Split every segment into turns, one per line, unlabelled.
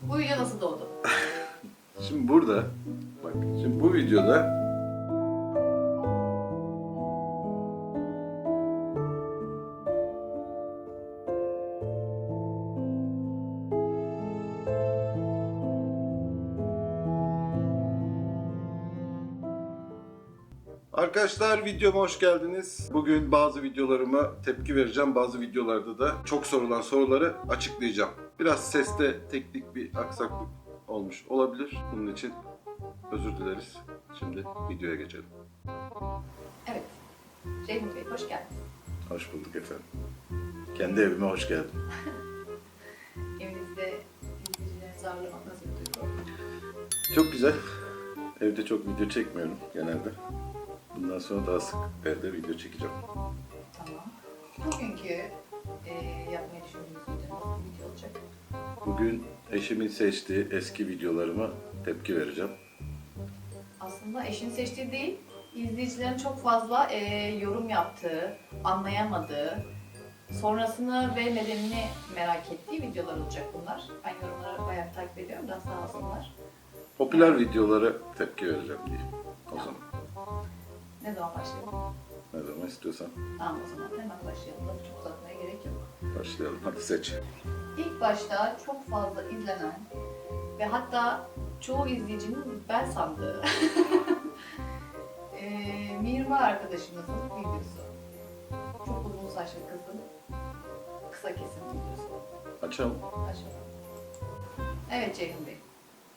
Bu video nasıl doğdu?
Şimdi burada, bak şimdi bu videoda arkadaşlar videoma hoş geldiniz. Bugün bazı videolarıma tepki vereceğim. Bazı videolarda da çok sorulan soruları açıklayacağım. Biraz seste teknik bir aksaklık olmuş olabilir. Bunun için özür dileriz. Şimdi videoya geçelim.
Evet. Ceyhun Bey hoş geldiniz.
Hoş bulduk efendim. Kendi evime hoş geldin.
Evinizde izleyicilerinizi ağırlamak nasıl bir duygu?
Çok güzel. Evde çok video çekmiyorum genelde. Bundan sonra daha sık evde video çekeceğim.
Tamam. Bugünkü yapmayı düşündüğünüz video nasıl bir video olacak?
Bugün eşimin seçtiği eski videolarıma tepki vereceğim.
Aslında eşin seçtiği değil, izleyicilerin çok fazla yorum yaptığı, anlayamadığı, sonrasını ve nedenini merak ettiği videolar olacak bunlar. Ben yorumları bayağı takip ediyorum da sağ olsunlar.
Popüler videolara tepki vereceğim diye. O zaman.
Ne zaman başlayalım?
Ne zaman istiyorsan
Tamam o zaman hemen başlayalım. Çok uzatmaya gerek yok.
başlayalım. Hadi seç.
İlk başta çok fazla izlenen ve hatta çoğu izleyicinin ben sandığı Mihrimah arkadaşımızın videosu. Çok uzun saçlı kızın kısa kesim videosu.
Açalım.
Açalım. Evet Ceyhun Bey.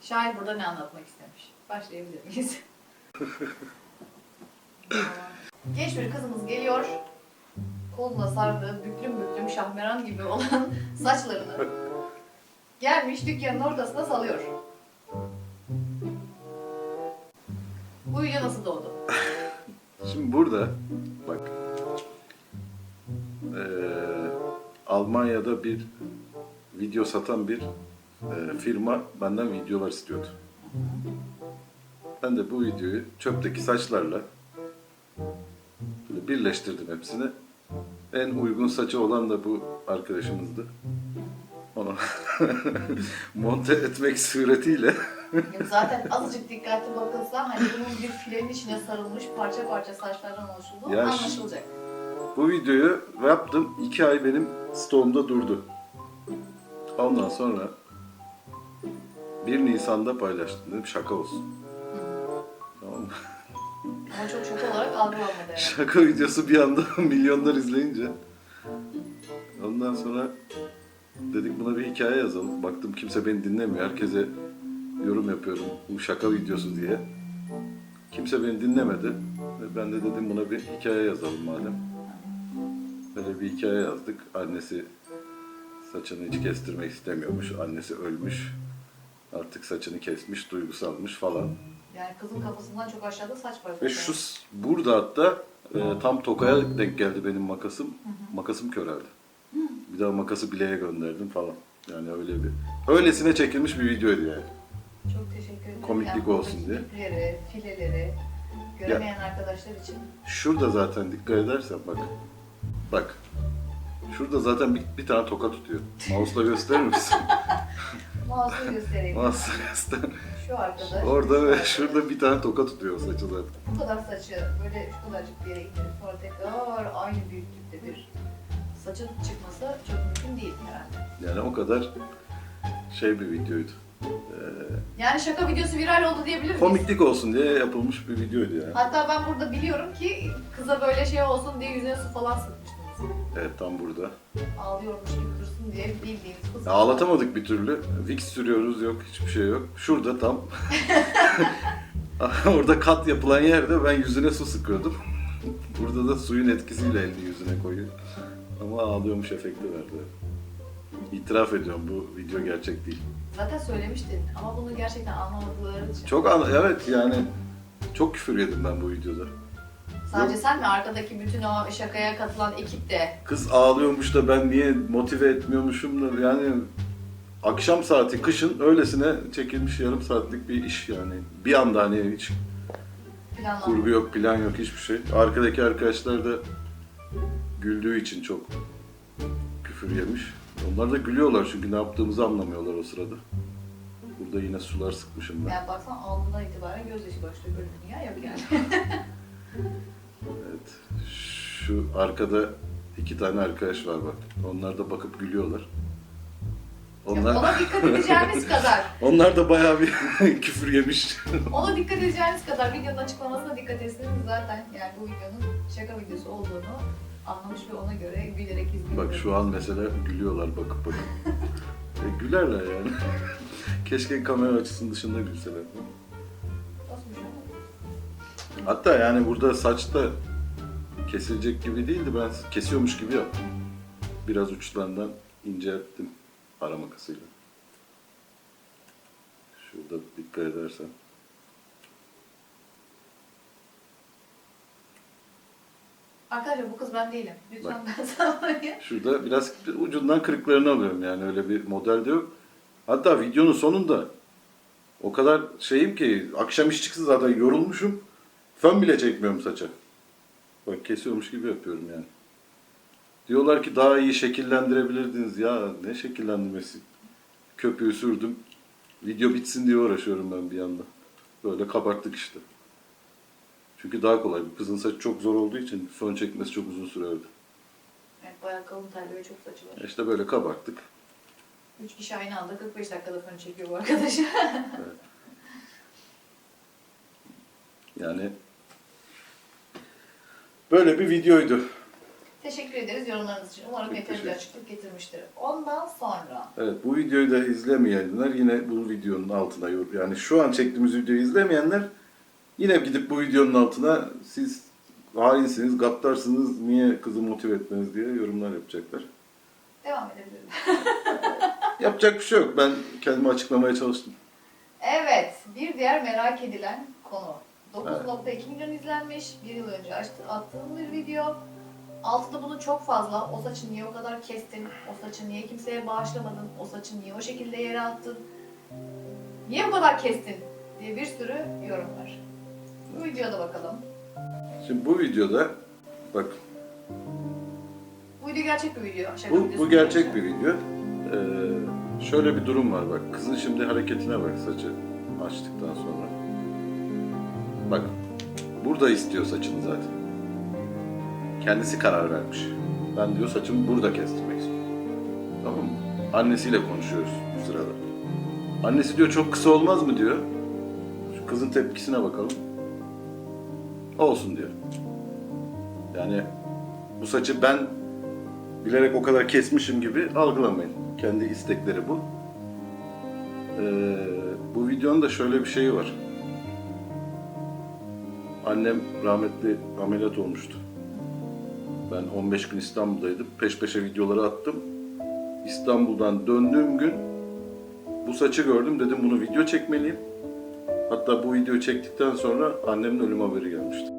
Şair burada ne anlatmak istemiş? Başlayabilir miyiz? Genç bir kızımız geliyor. Koluna sardığı büklüm büklüm şahmeran gibi olan saçlarını gelmiş dükkanın ortasına salıyor. Bu video nasıl doğdu?
Şimdi burada bak Almanya'da bir video satan bir firma benden videolar istiyordu. Ben de bu videoyu çöpteki saçlarla böyle birleştirdim hepsini. En uygun saçı olan da bu arkadaşımızdı. Onu monte etmek suretiyle
Zaten azıcık dikkatli bakılsa hani bunun bir filenin içine sarılmış parça parça saçlardan oluştuğu
Ya
anlaşılacak.
bu videoyu yaptım. 2 ay benim stoğumda durdu. Ondan sonra 1 Nisan'da paylaştım. Dedim şaka olsun. Tamam mı?
Ama çok şok olarak algılanmadı yani.
Şaka videosu bir anda milyonlar izleyince. Ondan sonra dedik buna bir hikaye yazalım. Baktım kimse beni dinlemiyor. Herkese yorum yapıyorum bu şaka videosu diye. Kimse beni dinlemedi. Ve ben de dedim buna bir hikaye yazalım madem. Böyle bir hikaye yazdık. Annesi saçını hiç kestirmek istemiyormuş. Annesi ölmüş. Artık saçını kesmiş, duygusalmış falan.
Yani kızın kafasından çok aşağıda saç var.
Ve şu burada hatta tam tokaya denk geldi benim makasım. Makasım köreldi. Bir daha makası bileğe gönderdim falan. Yani öyle bir öylesine çekilmiş bir videoydu yani.
Çok teşekkür ederim.
Komiklik
Yani
olsun diye.
ipleri, fileleri göremeyen arkadaşlar için.
Şurada zaten dikkat edersen bak. Bak. Şurada zaten bir tane toka tutuyor. Mouse'la gösterir misin?
Mouse'u göstereyim.
Mouse'la göster.
Şu arkadaş.
Orada ve şurada bir tane toka tutuyor saçı zaten.
Bu kadar saçı böyle şu kadarcık bir yere indirip sonra tekrar aynı büyüklükte bir saçın çıkması çok mümkün değil herhalde.
Yani o kadar şey bir videoydu.
Yani şaka videosu viral oldu diyebilir miyiz?
Komiklik olsun diye yapılmış bir videoydu yani.
Hatta ben burada biliyorum ki kıza böyle şey olsun diye yüzüne su falan sıkmıştınız.
Evet tam burada.
Ağlıyormuş gibi dursun diye bildiğiniz kız.
Ya, ağlatamadık bir türlü. Vicks sürüyoruz yok hiçbir şey yok. Şurada tam orada kat yapılan yerde ben yüzüne su sıkıyordum. Burada da suyun etkisiyle elini yüzüne koyuyor. Ama ağlıyormuş efekti verdi. İtiraf ediyorum bu video gerçek değil.
Zaten söylemiştin ama bunu gerçekten anlamadıkları için.
Evet yani çok küfür yedim ben bu videoda.
Sadece sen mi? Arkadaki bütün o şakaya katılan ekip de.
Kız ağlıyormuş da ben niye motive etmiyormuşum da yani akşam saati kışın öylesine çekilmiş yarım saatlik bir iş yani. Bir anda hani hiç kurgu yok, plan yok, hiçbir şey. Arkadaki arkadaşlar da güldüğü için çok küfür yemiş. Onlar da gülüyorlar çünkü ne yaptığımızı anlamıyorlar o sırada. Burada yine sular sıkmışım ben.
Yani baksan aldığından itibaren gözyaşı başlıyor. Böyle bir dünya yok yani.
Evet. Şu arkada 2 tane arkadaş var bak. Onlar da bakıp gülüyorlar.
Ona dikkat edeceğimiz kadar.
Onlar da bayağı bir küfür yemiş.
Ona dikkat edeceğiniz kadar videonun açıklamasına dikkat etseniz zaten yani bu videonun şaka videosu olduğunu anlamış ve ona göre gülerek izliyorsunuz.
Bak şu an mesela gülüyorlar bakıp bakıp. Gülerler yani. Keşke kamera açısının dışında gülseler.
Nasıl bir şey oldu?
Hatta yani burada saç da kesilecek gibi değildi. Ben kesiyormuş gibi yaptım. Biraz uçlarından incelttim ara makasıyla. Şurada dikkat edersen.
Arkadaşlar bu kız ben değilim. Lütfen
Bak.
ben sanmayın.
Şurada biraz ucundan kırıklarını alıyorum yani öyle bir model de yok. Hatta videonun sonunda o kadar şeyim ki akşam iş çıksın zaten yorulmuşum. Fön bile çekmiyorum saça. Bak kesiyormuş gibi yapıyorum yani. Diyorlar ki daha iyi şekillendirebilirdiniz. Ya ne şekillendirmesi? Köpüğü sürdüm. Video bitsin diye uğraşıyorum ben bir yanda. Böyle kabarttık işte. Çünkü daha kolay. Bu kızın saçı çok zor olduğu için fön çekmesi çok uzun sürerdi.
Evet bayağı kalın telli ve çok saçı var.
İşte böyle kabarttık.
3 kişi aynı anda 45 dakikada fön çekiyor bu arkadaş.
Evet. Yani böyle bir videoydu.
Teşekkür ederiz yorumlarınız için. Umarım
Çok
yeterince
teşekkür.
açıklık getirmiştir. Ondan sonra
Evet, bu videoyu da izlemeyenler yine bu videonun altına yani şu an çektiğimiz videoyu izlemeyenler yine gidip bu videonun altına siz hainsiniz, gaddarsınız, niye kızı motive etmeniz diye yorumlar yapacaklar.
devam edebiliriz.
Yapacak bir şey yok. Ben kendimi açıklamaya çalıştım.
Evet, bir diğer merak edilen konu.
Evet.
9.2 milyon izlenmiş, bir yıl önce attığım bir video. Altında bunu çok fazla, o saçı niye o kadar kestin, o saçı niye kimseye bağışlamadın, o saçı niye o şekilde yere attın, niye bu kadar kestin diye bir sürü yorum var. Bu videoda bakalım.
Şimdi bu videoda bak
Bu video gerçek bir video. Şaka
bu
videosu
gerçek
değil.
bir video. Şöyle bir durum var bak. Kızın şimdi hareketine bak saçı açtıktan sonra. Bak burada istiyor saçını zaten. Kendisi karar vermiş. Ben diyor saçımı burada kestirmek istiyorum. Tamam mı? Annesiyle konuşuyoruz bu sırada. Annesi diyor çok kısa olmaz mı diyor. Şu kızın tepkisine bakalım. Olsun diyor. Yani bu saçı ben bilerek o kadar kesmişim gibi algılamayın. Kendi istekleri bu. Bu videonun da şöyle bir şeyi var. Annem rahmetli ameliyat olmuştu. Ben 15 gün İstanbul'daydım. Peş peşe videoları attım. İstanbul'dan döndüğüm gün bu saçı gördüm. Dedim bunu video çekmeliyim. Hatta bu videoyu çektikten sonra annemin ölüm haberi gelmişti.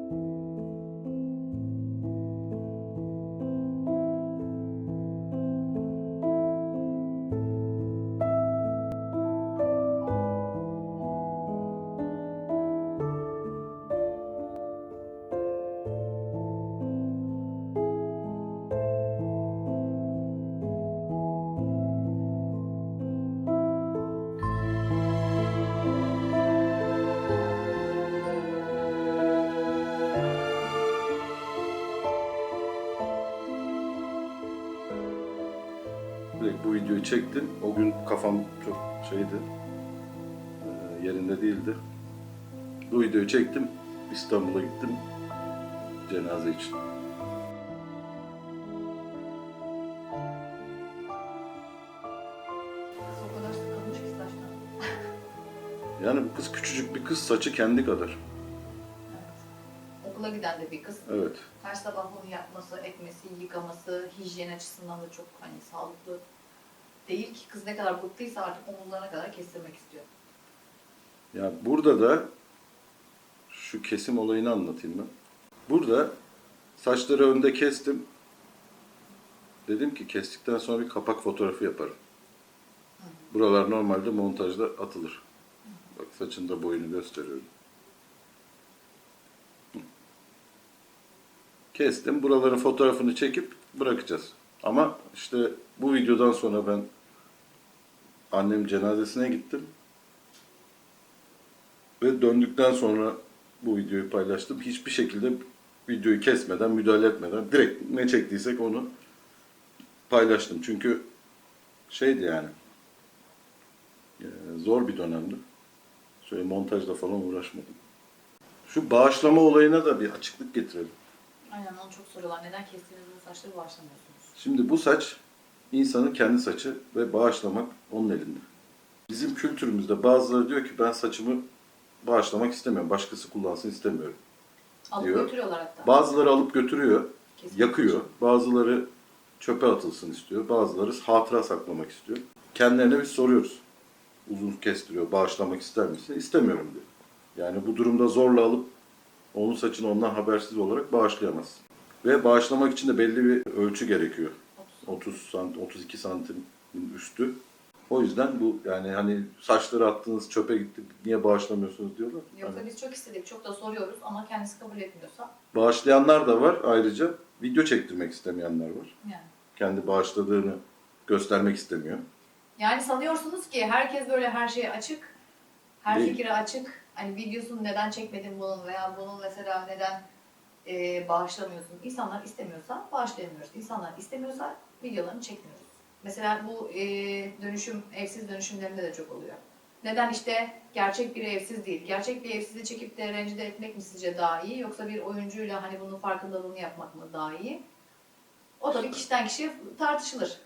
Direkt bu videoyu çektim. O gün kafam çok şeydi, yerinde değildi. Bu videoyu çektim, İstanbul'a gittim cenaze için.
Kız o kadar sıkılmış ki saçtan.
Yani bu kız küçücük bir kız, saçı kendi kadar.
Evet. Okula giden de bir kız.
Evet.
Her sabah bunu yapması, etmesi, yıkaması, hijyen açısından da çok hani sağlıklı değil ki. Kız ne kadar bıktıysa artık omuzlarına kadar kestirmek istiyor.
Ya burada da şu kesim olayını anlatayım ben. Burada saçları önde kestim. Dedim ki kestikten sonra bir kapak fotoğrafı yaparım. Buralar normalde montajda atılır. Bak saçın da boyunu gösteriyorum. Kestim. Buraların fotoğrafını çekip bırakacağız. Ama işte bu videodan sonra ben annem cenazesine gittim. Ve döndükten sonra bu videoyu paylaştım. Hiçbir şekilde videoyu kesmeden, müdahale etmeden direkt ne çektiysek onu paylaştım. Çünkü şeydi yani zor bir dönemdi. Şöyle montajla falan uğraşmadım. Şu bağışlama olayına da bir açıklık getirelim.
Aynen, onu çok soruyorlar. Neden kestiğinizde saçları bağışlamıyorsunuz?
Şimdi bu saç insanın kendi saçı ve bağışlamak onun elinde. Bizim kültürümüzde bazıları diyor ki ben saçımı bağışlamak istemiyorum, başkası kullansın istemiyorum.
Alıp
Diyor.
götürüyorlar hatta.
Bazıları alıp götürüyor,
Kesinlikle.
yakıyor. Bazıları çöpe atılsın istiyor. Bazıları hatıra saklamak istiyor. Kendilerine biz soruyoruz. Uzun kestiriyor, bağışlamak ister misin? İstemiyorum diyor. Yani bu durumda zorla alıp onun saçını ondan habersiz olarak bağışlayamazsın. Ve bağışlamak için de belli bir ölçü gerekiyor. 30 santim, 32 santimin üstü. O yüzden bu yani hani saçları attınız çöpe gitti niye bağışlamıyorsunuz diyorlar.
Yoksa
Hani
biz çok istedik, çok da soruyoruz ama kendisi kabul etmiyorsa
bağışlayanlar da var ayrıca video çektirmek istemeyenler var.
yani.
Kendi bağışladığını göstermek istemiyor.
Yani sanıyorsunuz ki herkes böyle her şeye açık, her
Değil.
fikre açık. Hani videosunu neden çekmedin bunun veya bunun mesela neden bağışlamıyorsun? İnsanlar istemiyorsa bağışlayamıyoruz. İnsanlar istemiyorsa videolarını çekmiyoruz. Mesela bu dönüşüm, evsiz dönüşümlerinde de çok oluyor. Neden işte gerçek bir evsiz değil? Gerçek bir evsizi çekip de rencide etmek mi sizce daha iyi? Yoksa bir oyuncuyla hani bunun farkındalığını yapmak mı daha iyi? O da bir kişiden kişiye tartışılır.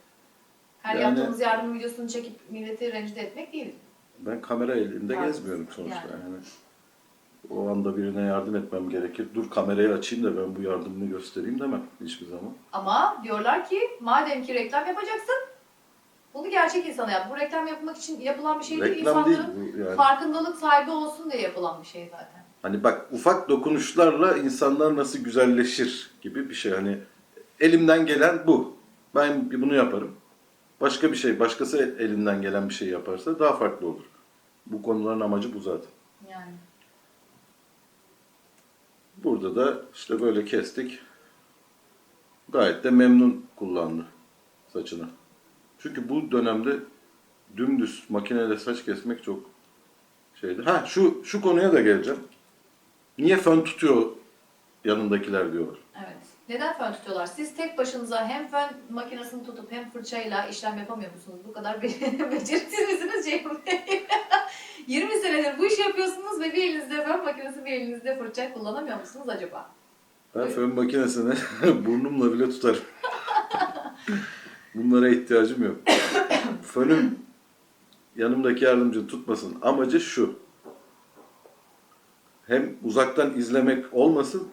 Her
Yani-
yaptığımız yardım videosunu çekip milleti rencide etmek değil.
Ben kamera elimde
Evet.
gezmiyorum sonuçta.
Yani.
Yani. O anda birine yardım etmem gerekir. Dur kamerayı açayım da ben bu yardımını göstereyim demem hiçbir zaman.
Ama diyorlar ki madem ki reklam yapacaksın, bunu gerçek insana yap. Bu reklam yapmak için yapılan bir şey değil.
Reklam değil
İnsanların
bu yani.
farkındalık sahibi olsun diye yapılan bir şey zaten.
Hani bak ufak dokunuşlarla insanlar nasıl güzelleşir gibi bir şey. Hani elimden gelen bu. Ben bunu yaparım. Başka bir şey, başkası elinden gelen bir şey yaparsa daha farklı olur. Bu konuların amacı bu zaten.
Yani.
Burada da işte böyle kestik. Gayet de memnun kullandı saçını. Çünkü bu dönemde dümdüz makineyle saç kesmek çok şeydi. Ha şu konuya da geleceğim. Niye fön tutuyor yanındakiler diyorlar.
Evet. Neden fön tutuyorlar? Siz tek başınıza hem fön makinesini tutup hem fırçayla işlem yapamıyor musunuz? Bu kadar beceriksiz misiniz Ceyhun Bey? 20 senedir bu işi yapıyorsunuz ve bir elinizde fön makinesi, bir elinizde fırça kullanamıyor musunuz acaba?
Ben fön makinesini burnumla bile tutarım. Bunlara ihtiyacım yok. Fönün yanımdaki yardımcı tutmasın. Amacı şu. Hem uzaktan izlemek olmasın,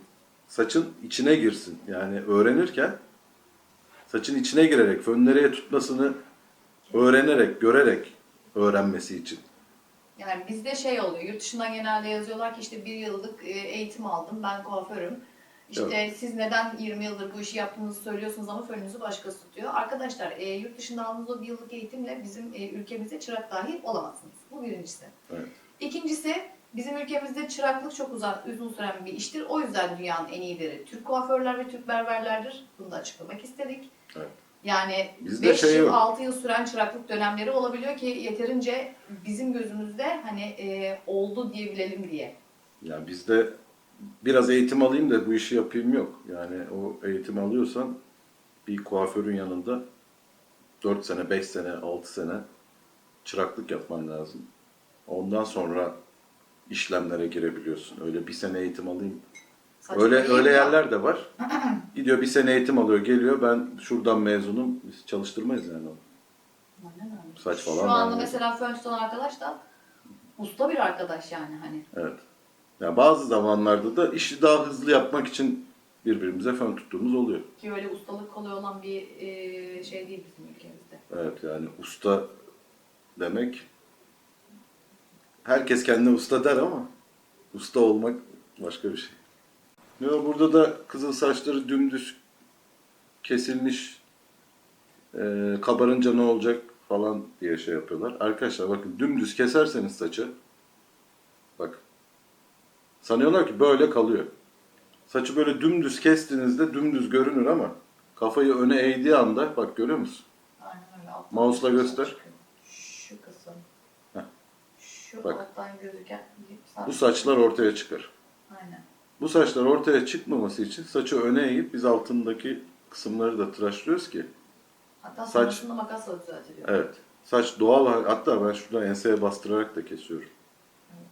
saçın içine girsin. Yani öğrenirken saçın içine girerek, fön nereye tutmasını öğrenerek, görerek öğrenmesi için.
Yani bizde şey oluyor, yurt dışından genelde yazıyorlar ki işte bir yıllık eğitim aldım, ben kuaförüm. İşte siz neden 20 yıldır bu işi yaptığınızı söylüyorsunuz ama fönünüzü başkası tutuyor. Arkadaşlar yurt dışında aldığınız o bir yıllık eğitimle bizim ülkemizde çırak dahi olamazsınız. Bu birincisi.
Evet.
İkincisi bizim ülkemizde çıraklık çok uzun süren bir iştir. O yüzden dünyanın en iyileri Türk kuaförler ve Türk berberlerdir. Bunu da açıklamak istedik.
Evet.
Yani
Bizde
5
şey
yıl,
yok.
6 yıl süren çıraklık dönemleri olabiliyor ki yeterince bizim gözümüzde hani oldu diyebilelim diye.
Yani bizde biraz eğitim alayım da bu işi yapayım yok. Yani o eğitim alıyorsan bir kuaförün yanında 4 sene, 5 sene, 6 sene çıraklık yapman lazım. Ondan sonra işlemlere girebiliyorsun. Öyle bir sene eğitim alayım.
Saçma
Öyle
değil
öyle
mi?
yerler de var. Gidiyor bir sene eğitim alıyor, geliyor. Ben şuradan mezunum. Biz çalıştırmayız yani onu.
Aynen öyle.
Saç falan
Şu anda
vermiyor.
mesela fön tutan arkadaş da usta bir arkadaş yani hani.
Evet. Ya bazı zamanlarda da işi daha hızlı yapmak için birbirimize fön tuttuğumuz oluyor.
Ki öyle ustalık kolay olan bir şey değil bizim ülkemizde.
Evet yani usta demek herkes kendine usta der ama usta olmak başka bir şey. Ya burada da kızıl saçları dümdüz kesilmiş kabarınca ne olacak falan diye şey yapıyorlar. Arkadaşlar bakın dümdüz keserseniz saçı bak sanıyorlar ki böyle kalıyor. Saçı böyle dümdüz kestiğinizde dümdüz görünür ama kafayı öne eğdiği anda bak görüyor musun?
Aynen öyle. Alttan
Mouse'la
bir
göster.
çıkıyor. Şu kısım.
Heh.
Şu
Bak.
Alttan gözüken
Bu saçlar ortaya çıkar.
Aynen.
Bu saçlar ortaya çıkmaması için saçı öne eğip biz altındaki kısımları da tıraşlıyoruz ki.
Hatta
Saç-
sonrasında makasla düzeltiliyor.
Evet. Saç doğal, hatta ben şuradan enseye bastırarak da kesiyorum.
Evet.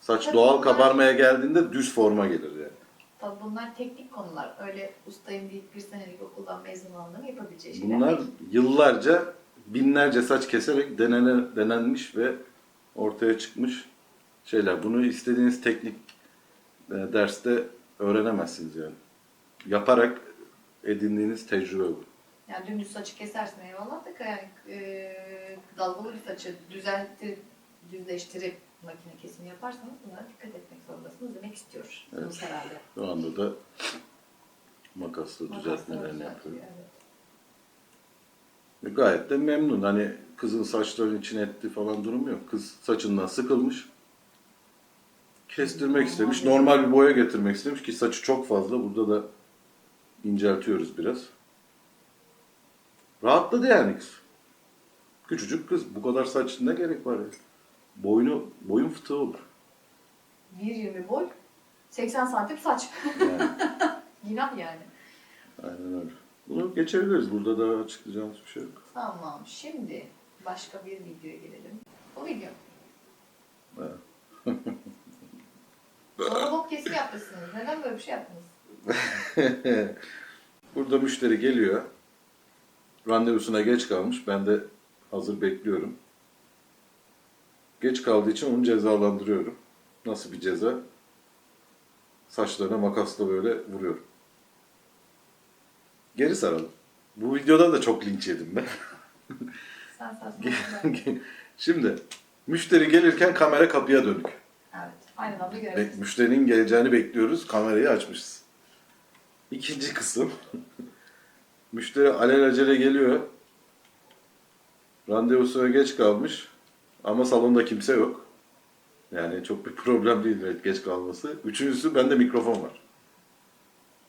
Saç
Tabii
doğal
bunlar-
kabarmaya geldiğinde düz forma gelir yani.
Tabii bunlar teknik konular. Öyle ustayım deyip bir senelik okuldan mezun olanların yapabileceği şeyler
Bunlar
değil.
yıllarca, binlerce saç keserek denenmiş ve ortaya çıkmış şeyler. Bunu istediğiniz teknik derste öğrenemezsiniz yani. Yaparak edindiğiniz tecrübe bu.
Yani dümdüz saçı kesersin eyvallah da yani dalgalı bir saçı düzleştirip makine kesimi yaparsanız bunlara dikkat etmek zorundasınız demek istiyor.
Evet.
Herhalde.
Şu anda da makasla
Makasla
düzeltmelerini
düzeltiyor,
yapıyor.
evet.
Ve gayet de memnun. Hani kızın saçlarının içine etti falan durumu yok. Kız saçından sıkılmış. Kestirmek istemiş. Normal bir boya getirmek istemiş ki saçı çok fazla. Burada da inceltiyoruz biraz. Rahatladı yani kız. Küçücük kız. Bu kadar saç ne gerek var ya? Boyun fıtığı olur.
1,20 boy, 80 santim saç.
Yani,
Günah yani.
aynen öyle. Bunu geçebiliriz. Burada da açıklayacağımız bir şey yok.
Tamam, şimdi başka bir videoya gelelim. Bu video.
Evet.
Sonra bok kesimi yapmışsınız. Neden böyle bir şey yaptınız?
Burada müşteri geliyor. Randevusuna geç kalmış. Ben de hazır bekliyorum. Geç kaldığı için onu cezalandırıyorum. Nasıl bir ceza? Saçlarına makasla böyle vuruyorum. Geri saralım. Bu videoda da çok linç yedim ben.
Sen saçmalama.
Şimdi müşteri gelirken kamera kapıya dönük.
Evet, aynı anda
Ve
görebiliriz.
müşterinin geleceğini bekliyoruz. Kamerayı açmışız. İkinci kısım. Müşteri alelacele geliyor. Randevusuna geç kalmış. Ama salonda kimse yok. Yani çok bir problem değil evet, geç kalması. Üçüncüsü bende mikrofon var.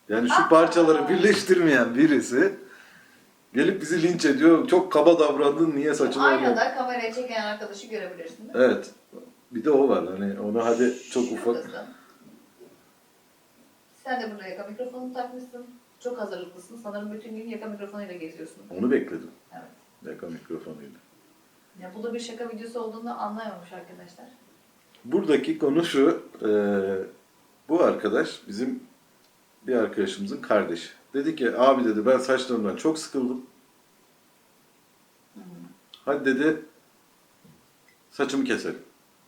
Yani şu parçaları birleştirmeyen birisi gelip bizi linç ediyor. Çok kaba davrandın, niye saçını öyle...
Aynada kameraya çeken arkadaşı görebilirsin değil mi?
Evet. Bir de o var. Hani onu hadi çok ufak...
Şuradasın. Sen de burada yaka mikrofonunu takmışsın. Çok hazırlıklısın. Sanırım bütün gün yaka mikrofonuyla geziyorsun.
Onu bekledim.
Evet.
Yaka mikrofonuyla.
Ya bu da bir şaka videosu olduğunu anlayamamış arkadaşlar.
Buradaki konu şu. Bu arkadaş bizim bir arkadaşımızın kardeşi. Dedi ki abi dedi ben saçlarımdan çok sıkıldım. Hadi dedi saçımı keselim.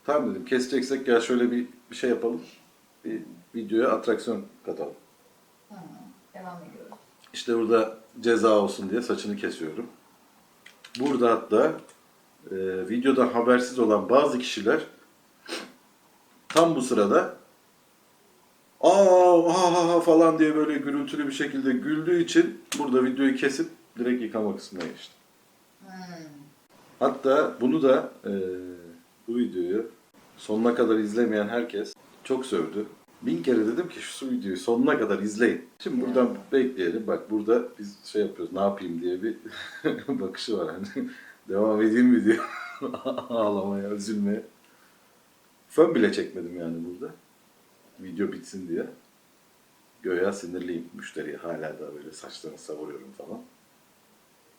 Tamam dedim keseceksek gel şöyle bir şey yapalım. Bir videoya atraksiyon katalım.
Devam ediyoruz.
İşte burada ceza olsun diye saçını kesiyorum. Burada hatta videodan habersiz olan bazı kişiler tam bu sırada aa falan diye böyle gürültülü bir şekilde güldüğü için burada videoyu kesip direkt yıkama kısmına geçtim. Hatta bunu da bu videoyu sonuna kadar izlemeyen herkes çok sövdü. 1000 kere dedim ki şu videoyu sonuna kadar izleyin. Şimdi buradan bekleyelim. Bak burada biz şey yapıyoruz. Ne yapayım diye bir bakışı var. Hani devam edeyim mi diye ağlamaya, üzülmeye. Fön bile çekmedim yani burada. Video bitsin diye. Göya sinirliyim müşteriye. Hala da böyle saçlarını savuruyorum falan.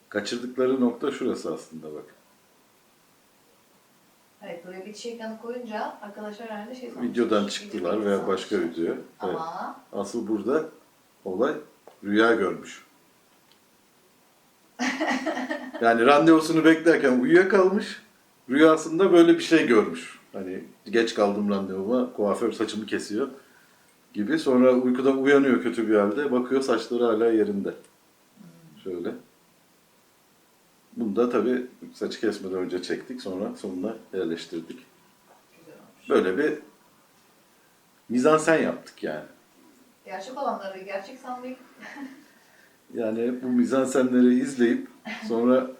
Kaçırdıkları nokta şurası aslında bak.
Evet, buraya bir çiçek yanı koyunca arkadaşlar herhalde şey sanmış.
Videodan çıktılar
Video
veya
sanmış.
başka video. Evet.
Ama
Asıl burada olay rüya görmüş. Yani randevusunu beklerken uyuyakalmış. Rüyasında böyle bir şey görmüş. Hani geç kaldım randevuma, kuaför saçımı kesiyor gibi. Sonra uykudan uyanıyor kötü bir halde. Bakıyor saçları hala yerinde. Şöyle. Bunu da tabii saçı kesmeden önce çektik. Sonra sonuna yerleştirdik.
güzel olmuş.
Böyle bir mizansen yaptık yani.
Gerçek olanları gerçek sanmayıp
Yani bu mizansenleri izleyip sonra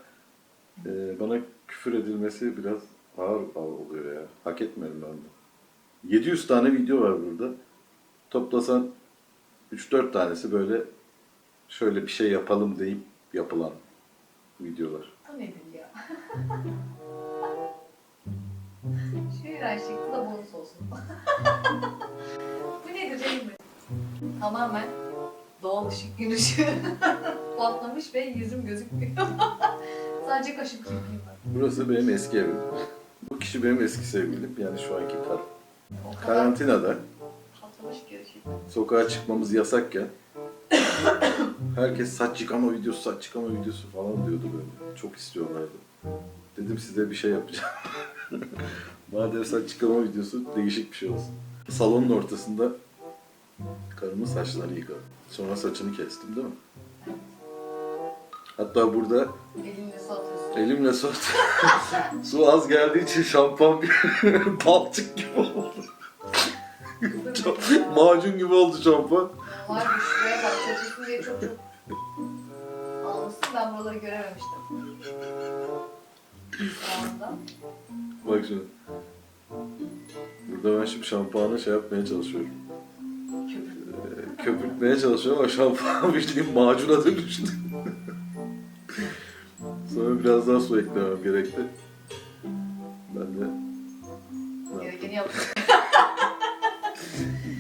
bana küfür edilmesi biraz ağır oluyor ya. Hak etmiyorum ben de. 700 tane video var burada. Toplasan 3-4 tanesi böyle şöyle bir şey yapalım deyip yapılan videolar.
bu nedir ya? tane çıktı da bonus olsun. Bu nedir değil mi? Tamamen doğal ışık, gün ışığı patlamış ve yüzüm gözükmüyor. Sadece kaşım kirpiğim var.
Burası benim eski evim. Bu kişi benim eski sevgilim. Yani şu anki karım.
O kadar
Karantinada
patlamış ki ışık.
sokağa çıkmamız yasakken herkes saç yıkama videosu falan diyordu böyle. Çok istiyorlardı. Dedim size bir şey yapacağım. Madem saç yıkama videosu değişik bir şey olsun. Salonun ortasında karımın saçlarını yıkadım. Sonra saçını kestim değil mi? Hatta burada
Elinle su atıyorsun.
elimle su su az geldiği için şampuan bir balçık gibi oldu. Macun gibi oldu şampuan.
Var bir şuraya bak, kaçırsın diye çok almışsın, ben buraları görememiştim. Şu anda.
Bak şimdi. Burada ben şimdi şampuanı şey yapmaya çalışıyorum. Köpürtmeye çalışıyorum ama şampuan bildiğin macuna dönüştü. Sonra biraz daha su eklemem gerekti. Ben de
Gerekeni yaptım.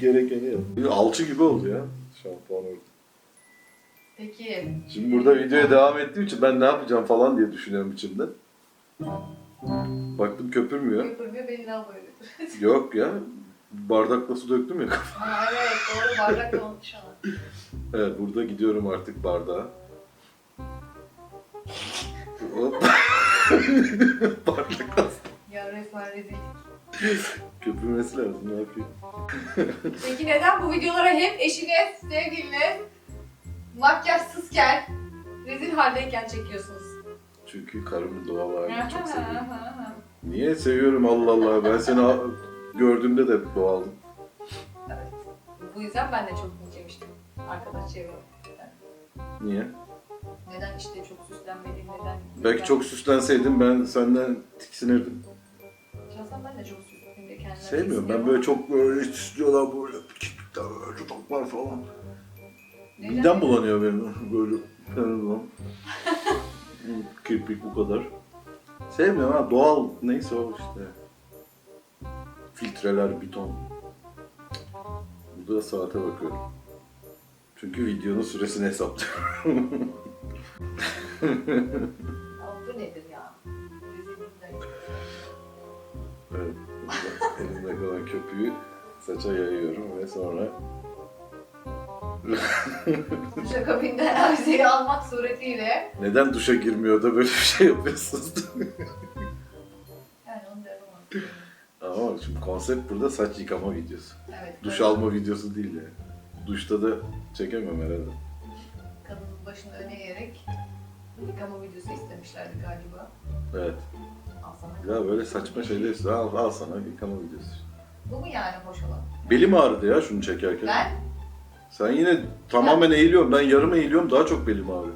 gerekeni yaptım. Alçı gibi oldu ya şampuan orada.
Peki.
Şimdi burada videoya devam ettiğim için ben ne yapacağım falan diye düşünüyorum içimde. Baktım köpürmüyor.
Köpürmüyor, beni lavaboya götür.
Yok ya. Bardakla su döktüm ya.
Ha evet, doğru, bardakla unutmuş ama.
Evet, burada gidiyorum artık bardağa. Hop. Bardakla
Ya resmen rezil.
köpürmesi lazım, ne yapayım?
Peki neden bu videolara hep eşiniz, sevgiliniz, makyajsızken, rezil haldeyken çekiyorsunuz?
Çünkü karımın doğal halini çok seviyorum. Niye seviyorum Allah Allah? Ben seni gördüğümde de doğaldım.
Evet. Bu yüzden ben de çok incemiştim arkadaş çevremde.
Niye?
Neden işte çok süslenmediğim, neden...
Belki çok süslenseydim ben senden tiksinirdim.
Şahsen ben de çok süslendim de kendimden
Sevmiyorum. Ben böyle çok böyle süslüyorlar böyle kirpikler böyle dudaklar falan.
Neden?
Midem bulanıyor benim böyle. Kirpik bu kadar. Sevmiyorum ha, doğal neyse o işte. Filtreler, beton. Burada saate bakıyorum. Çünkü videonun süresini hesaplıyorum.
Ama bu nedir ya? Rezillikten.
Evet, burada elimde kalan köpüğü saça yayıyorum ve sonra
Duş akabinden avizeyi almak suretiyle.
neden duşa girmiyor da böyle bir şey yapıyorsunuz?
Yani onu da yapamam.
Ama şimdi konsept burada saç yıkama videosu.
Evet.
Duş alma videosu değil yani. Duşta da çekemem herhalde.
Kadının başını öne eğerek yıkama videosu istemişlerdi galiba.
Evet.
Al sana.
Ya böyle saçma şeyler istiyor. Al sana yıkama videosu.
Bu mu yani hoş olan?
Belim ağrıdı ya şunu çekerken.
Ben
Sen yine tamamen eğiliyorum. Ben yarım eğiliyorum, daha çok belim ağrıyor.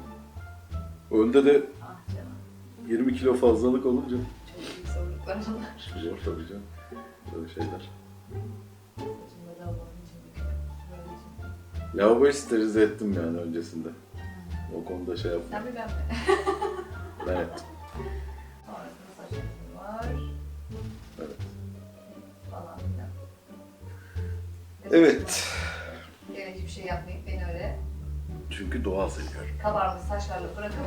Önde de
ah canım.
20 kilo fazlalık olunca.
Çok büyük zorluklar bunlar.
Zor tabii canım. Böyle şeyler.
Saçımda da alalım içindeki. Böyle için.
Lavaboyu sterilize ettim yani öncesinde. O konuda şey yaptım.
Sen mi ben mi?
Ben ettim.
Sonrasında saçlarım var.
Evet.
Falan filan.
Evet.
Gene hiçbir şey yapmayıp beni öyle
Çünkü doğal seviyorum.
kabarmış saçlarla bırakıp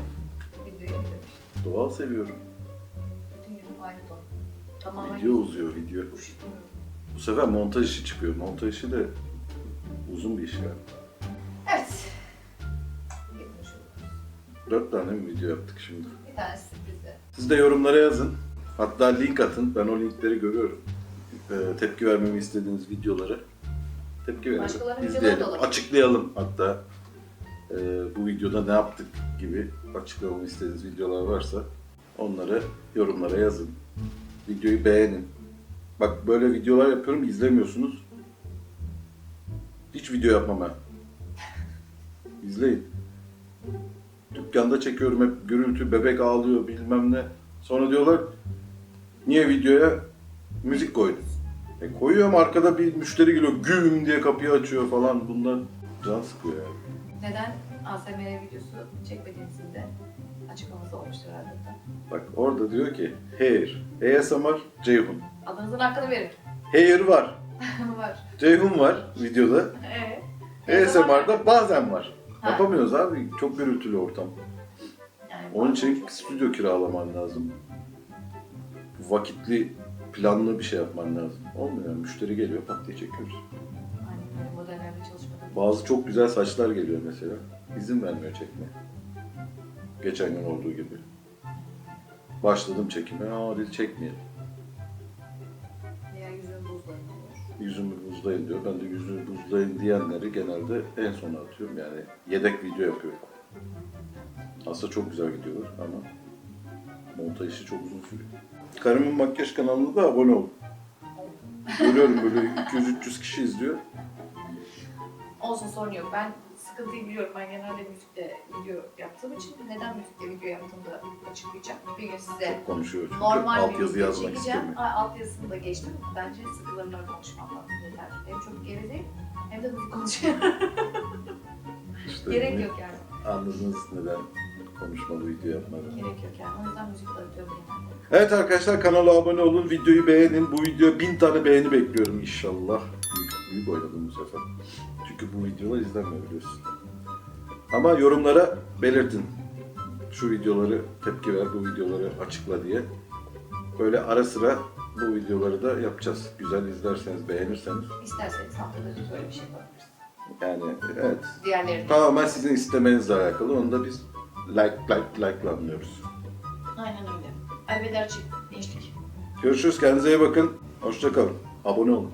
videoyu bitirmiş.
Doğal seviyorum.
Bütün yüzüm aynı ton. Tamamen
Video uzuyor video.
ışıklıyorum.
Bu sefer montaj işi çıkıyor. Montaj işi de uzun bir iş galiba.
Evet. Yapmış olduk.
4 tane mi video yaptık şimdi?
Bir tane sürprizde.
Siz de yorumlara yazın. Hatta link atın. Ben o linkleri görüyorum. Tepki vermemi istediğiniz videolara tepki verelim.
Başkalarının videoları
İzleyelim.
da olabilir.
Açıklayalım hatta. Bu videoda ne yaptık gibi açıklamamı istediğiniz videolar varsa onları yorumlara yazın. Videoyu beğenin. Bak böyle videolar yapıyorum, izlemiyorsunuz. Hiç video yapmam ben. İzleyin. Dükkanda çekiyorum hep gürültü, bebek ağlıyor bilmem ne. Sonra diyorlar niye videoya müzik koydun? Koyuyorum, arkada bir müşteri geliyor güm diye kapıyı açıyor falan, bundan can sıkıyor yani.
Neden ASMR videosu çekmediğimizin de açıklaması olmuştur herhalde.
Bak orada diyor ki hair, ASMR, Ceyhun.
Adınızın hakkını verin.
Hair var.
Var.
Ceyhun var videoda. ASMR'da bazen var.
Ha.
Yapamıyoruz abi. Çok gürültülü ortam.
Yani
Onun için
çok-
stüdyo kiralaman lazım. Vakitli, planlı bir şey yapman lazım. Olmuyor. Müşteri geliyor, pat diye çekiyoruz.
Aynen öyle, modellerde çalışmadım.
Bazı çok güzel saçlar geliyor mesela. İzin vermiyor çekmeye. Geçen gün olduğu gibi. Başladım çekime, dedi çekmeyelim.
Veya yüzün buzlarında olur.
Yüzümü buzlayın diyor. Ben de yüzümü buzlayın diyenleri genelde en sona atıyorum. Yani yedek video yapıyorum. Aslında çok güzel gidiyorlar ama montaj işi çok uzun sürüyor. Karımın makyaj kanalına da abone olun. Görüyorum böyle 200-300 kişi izliyor.
Olsun, sorun yok. Ben sıkıntıyı biliyorum. Ben genelde müzikle video yaptığım için neden müzikle video yaptığımı da açıklayacağım. Bir gün size
Çok konuşuyor çünkü
normal bir
altyazı
video
yazmak
çekeceğim.
istemiyor.
Altyazısını da geçtim. Bence sıkılırlar konuşmamdan. Yeter. Hem çok gerizeyim hem de hızlı konuşuyor.
İşte
Gerek
ne-
yok yani.
Anladınız neden konuşmalı video yapmadım.
Gerek yok yani. O yüzden müzik atıyorum yeter.
Evet arkadaşlar, kanala abone olun, videoyu beğenin. Bu video 1000 tane beğeni bekliyorum inşallah. Büyük oynadım bu sefer. Çünkü bu videolar izlenmiyor biliyorsun. Ama yorumlara belirtin. Şu videoları tepki ver, bu videoları açıkla diye. Böyle ara sıra bu videoları da yapacağız. Güzel izlerseniz, beğenirseniz.
İsterseniz haftada bir böyle bir şey yapabiliriz.
Yani evet.
Diğerlerini.
Tamamen sizin istemenizle alakalı. Onu da biz like'la anlıyoruz.
Aynen öyle. Arrivederci. Gençlik.
Görüşürüz. Kendinize iyi bakın. Hoşça kalın. Abone olun.